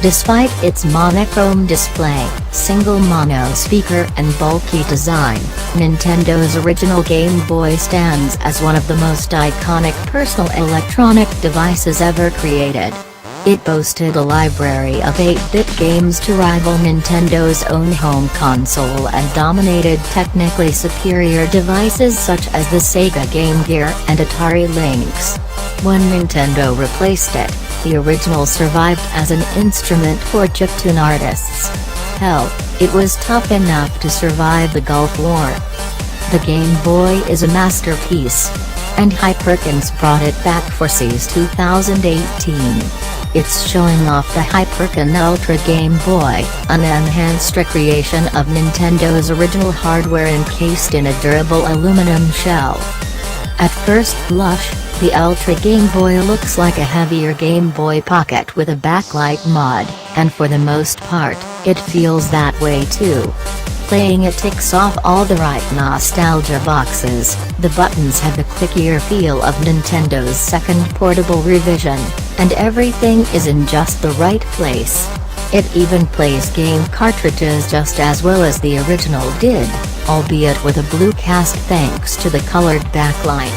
Despite its monochrome display, single mono speaker and bulky design, Nintendo's original Game Boy stands as one of the most iconic personal electronic devices ever created. It boasted a library of 8-bit games to rival Nintendo's own home console and dominated technically superior devices such as the Sega Game Gear and Atari Lynx. When Nintendo replaced it, the original survived as an instrument for chiptune artists. Hell, it was tough enough to survive the Gulf War. The Game Boy is a masterpiece. And Hyperkin's brought it back for CES 2018. It's showing off the Hyperkin Ultra Game Boy, an enhanced recreation of Nintendo's original hardware encased in a durable aluminum shell. At first blush, the Ultra Game Boy looks like a heavier Game Boy Pocket with a backlight mod, and for the most part, it feels that way too. Playing it ticks off all the right nostalgia boxes. The buttons have the clickier feel of Nintendo's second portable revision, and everything is in just the right place. It even plays game cartridges just as well as the original did, albeit with a blue cast thanks to the colored backlight.